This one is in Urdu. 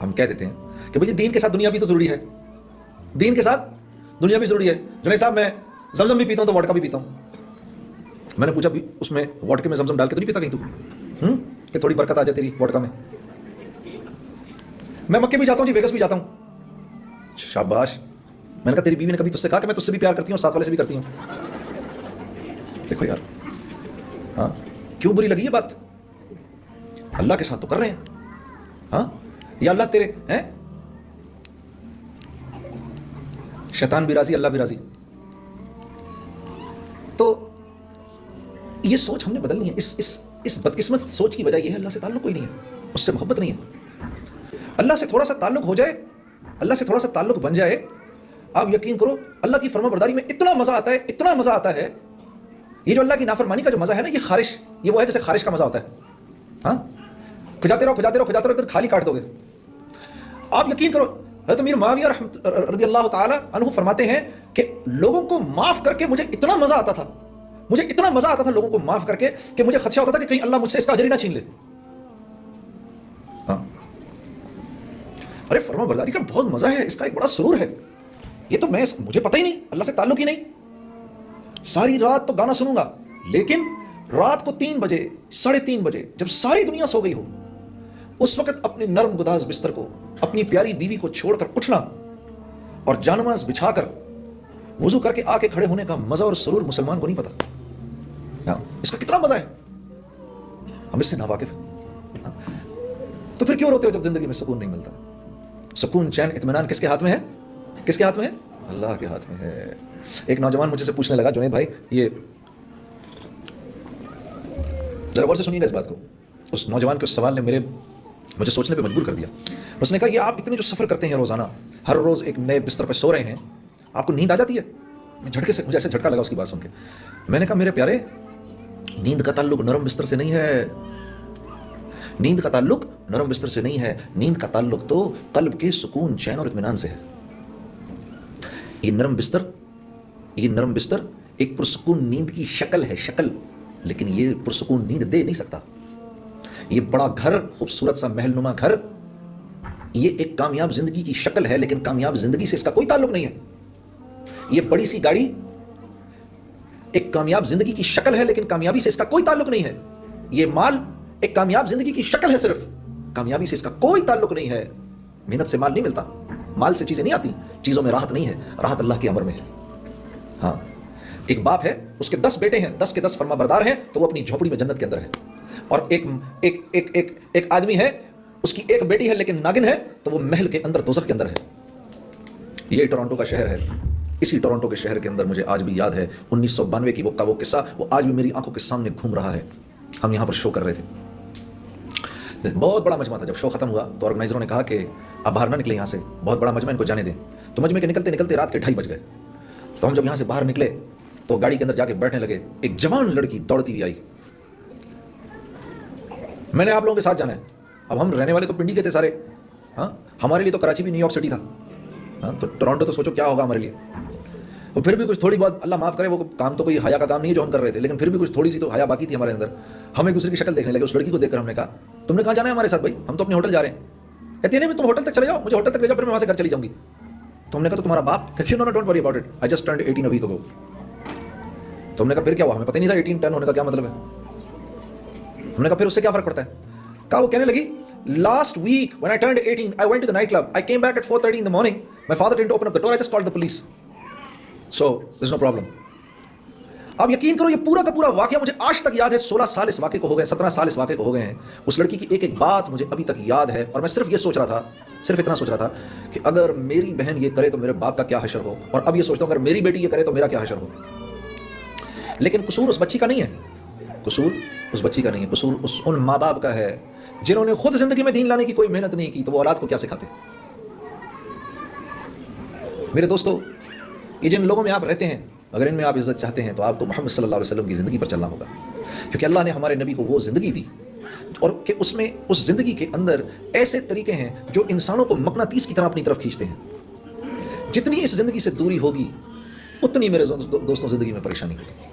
ہم کہہ دیتے ہیں کہ بھئی دین کے ساتھ دنیا بھی تو ضروری ہے، دین کے ساتھ دنیا بھی ضروری ہے. جنید صاحب میں زمزم بھی پیتا ہوں تو وڈکا بھی پیتا ہوں. میں نے پوچھا بھی اس میں وڈکے میں زمزم ڈال کے تو نہیں پیتا کہیں تو کہ تھوڑی برکت آ جائے تیری وڈکا میں؟ میں مکے بھی جاتا ہوں جی، ویگس بھی جاتا ہوں. شاباش. میں نے کہا تیری بیوی نے کبھی تجھ سے کہا کہ میں تجھ سے بھی پیار کرتی ہوں، ساتھ والے سے بھی کرتی ہوں؟ دیکھو یار، ہاں کیوں بری لگی یہ بات؟ اللہ کے ساتھ تو کر رہے ہیں. ہاں یا اللہ تیرے ہیں، شیطان بھی راضی، اللہ بھی راضی. تو یہ سوچ ہم نے بدلنی ہے. اس بدقسمت سوچ کی وجہ یہ ہے اللہ سے تعلق کوئی نہیں ہے، اس سے محبت نہیں ہے. اللہ سے تھوڑا سا تعلق ہو جائے، اللہ سے تھوڑا سا تعلق بن جائے، آپ یقین کرو اللہ کی فرما برداری میں اتنا مزہ آتا ہے، اتنا مزہ آتا ہے. یہ جو اللہ کی نافرمانی کا جو مزہ ہے نا، یہ خارش، یہ وہ ہے جیسے خارش کا مزہ ہوتا ہے. ہاں کھجاتے رہو کھجاتے رہو کھجاتے رہو، خالی کاٹ دو گے. آپ یقین کرو حضرت امیر معاویہ رضی اللہ تعالی عنہ فرماتے ہیں کہ لوگوں کو معاف کر کے مجھے اتنا مزہ آتا تھا، مجھے اتنا مزہ آتا تھا لوگوں کو معاف کر کے کہ مجھے خدشہ ہوتا تھا کہ کہیں اللہ مجھ سے اس کا اجر ہی نہ چھین لے. ہاں ارے فرما برداری کا بہت مزہ ہے، اس کا ایک بڑا سرور ہے. یہ تو مجھے پتہ ہی نہیں، اللہ سے تعلق ہی نہیں. ساری رات تو گانا سنوں گا، لیکن رات کو 3 بجے 3:30 بجے جب ساری دنیا سو گئی ہو، اس وقت اپنے نرم گداز بستر کو، اپنی پیاری بیوی کو چھوڑ کر اٹھنا اور جانماز بچھا کر وضو کر کے آ کے کھڑے ہونے کا مزہ اور سرور مسلمان کو نہیں پتا. اس کا کتنا مزہ ہے، ہم اس سے ناواقف ہیں. تو پھر کیوں روتے ہو جب زندگی میں سکون نہیں ملتا؟ سکون، چین، اطمینان کس کے ہاتھ میں ہے؟ کس کے ہاتھ میں ہے؟ اللہ کے ہاتھ میں ہے. ایک نوجوان مجھ سے پوچھنے لگا، جنید بھائی یہ ذرا غور سے سنیے گا اس بات کو. اس نوجوان کے اس سوال نے مجھے سوچنے پہ مجبور کر دیا. اس نے کہا یہ آپ اتنے جو سفر کرتے ہیں روزانہ، ہر روز ایک نئے بستر پہ سو رہے ہیں، آپ کو نیند آ جاتی ہے؟ جھٹکے سے مجھے ایسے جھٹکا لگا اس کی بات سن کے. میں نے کہا میرے پیارے، نیند کا تعلق نرم بستر سے نہیں ہے، نیند کا تعلق نرم بستر سے نہیں ہے، نیند کا تعلق تو قلب کے سکون، چین اور اطمینان سے ہے. یہ نرم بستر ایک پرسکون نیند کی شکل ہے، شکل، لیکن یہ پرسکون نیند دے نہیں سکتا. یہ بڑا گھر، خوبصورت سا محل نما گھر، یہ ایک کامیاب زندگی کی شکل ہے، لیکن کامیاب زندگی سے اس کا کوئی تعلق نہیں ہے. یہ بڑی سی گاڑی ایک کامیاب زندگی کی شکل ہے، لیکن کامیابی سے اس کا کوئی تعلق نہیں ہے. یہ مال ایک کامیاب زندگی کی شکل ہے، صرف کامیابی سے اس کا کوئی تعلق نہیں ہے. محنت سے مال نہیں ملتا، مال سے چیزیں نہیں آتی، چیزوں میں راحت نہیں ہے، راحت اللہ کے امر میں ہے. ہاں ایک باپ ہے، اس کے 10 بیٹے ہیں، 10 کے 10 فرما بردار ہیں، تو وہ اپنی جھوپڑی میں جنت کے اندر ہے. اور ایک آدمی ہے، اس کی ایک بیٹی ہے لیکن ناگن ہے، تو وہ محل کے اندر، دوزخ کے اندر ہے. یہ ٹورانٹو کا شہر ہے. اسی ٹورانٹو کے شہر کے اندر مجھے آج بھی یاد ہے 1992 کی وہ قصہ، وہ آج بھی میری آنکھوں کے سامنے گھوم رہا ہے. ہم یہاں پر شو کر رہے تھے، بہت بڑا مجمع تھا. جب شو ختم ہوا تو آرگنائزروں نے کہا کہ اب باہر نہ نکلیں یہاں سے، بہت بڑا مجمع، ان کو جانے دیں. تو مجمع کے نکلتے نکلتے رات کے 2:30 بج گئے. تو ہم جب یہاں سے باہر نکلے تو گاڑی کے اندر جا کے بیٹھنے لگے. ایک جوان لڑکی دوڑتی ہوئی آئی. میں نے آپ لوگوں کے ساتھ جانا ہے. اب ہم رہنے والے تو پنڈی کے تھے سارے، ہاں ہمارے لیے تو کراچی بھی نیو یارک سٹی تھا، ہاں تو ٹورانٹو تو سوچو کیا ہوگا ہمارے لیے. اور پھر بھی کچھ تھوڑی بہت، اللہ معاف کرے، وہ کام تو کوئی حیا کا کام نہیں ہے جو ہم کر رہے تھے، لیکن پھر بھی کچھ تھوڑی سی تو حیا باقی تھی ہمارے اندر. ہم ایک دوسرے کی شکل دیکھنے لگے. اس لڑکی کو دیکھ کر ہم نے کہا تم نے کہاں جانا ہے ہمارے ساتھ؟ بھائی ہم تو اپنے ہوٹل جا رہے ہیں. کہتی ہے نہیں تم ہوٹل تک چلے جاؤ، مجھے ہوٹل تک لے جاؤ، پھر میں وہاں سے گھر چلی جاؤں گی. تو ہم نے کہا تو تمہارا باپ؟ کہتی ہے no don't worry about it, I just turned 18 a week ago. تو ہم نے کہا پھر کیا ہوا؟ ہمیں پتہ نہیں تھا 18 10 ہونے کا کیا مطلب ہے. ہم نے کہا پھر اس سے کیا فرق پڑتا ہے؟ کہا وہ کہنے لگی last week when I turned 18 I went to the night club, I came back at 4:30 in the morning, my father didn't open up the door, I just called the police, so there's no problem. اب یقین کرو یہ پورا کا پورا واقعہ مجھے آج تک یاد ہے. 16 سال اس واقعے کو ہو گئے، 17 سال اس واقعے کو ہو گئے ہیں. اس لڑکی کی ایک ایک بات مجھے ابھی تک یاد ہے. اور میں صرف یہ سوچ رہا تھا، صرف اتنا سوچ رہا تھا کہ اگر میری بہن یہ کرے تو میرے باپ کا کیا حشر ہو. اور اب یہ سوچتا ہوں اگر میری بیٹی یہ کرے تو میرا کیا حشر ہو. لیکن قصور اس بچی کا نہیں ہے، قصور اس بچی کا نہیں ہے، قصور ان ماں باپ کا ہے جنہوں نے خود زندگی میں دین لانے کی کوئی محنت نہیں کی، تو وہ اولاد کو کیا سکھاتے. میرے دوستو، یہ جن لوگوں میں آپ رہتے ہیں، اگر ان میں آپ عزت چاہتے ہیں تو آپ کو محمد صلی اللہ علیہ وسلم کی زندگی پر چلنا ہوگا. کیونکہ اللہ نے ہمارے نبی کو وہ زندگی دی، اور کہ اس میں اس زندگی کے اندر ایسے طریقے ہیں جو انسانوں کو مقناطیس کی طرح اپنی طرف کھینچتے ہیں. جتنی اس زندگی سے دوری ہوگی اتنی میرے دوستوں زندگی میں پریشانی ہوگی.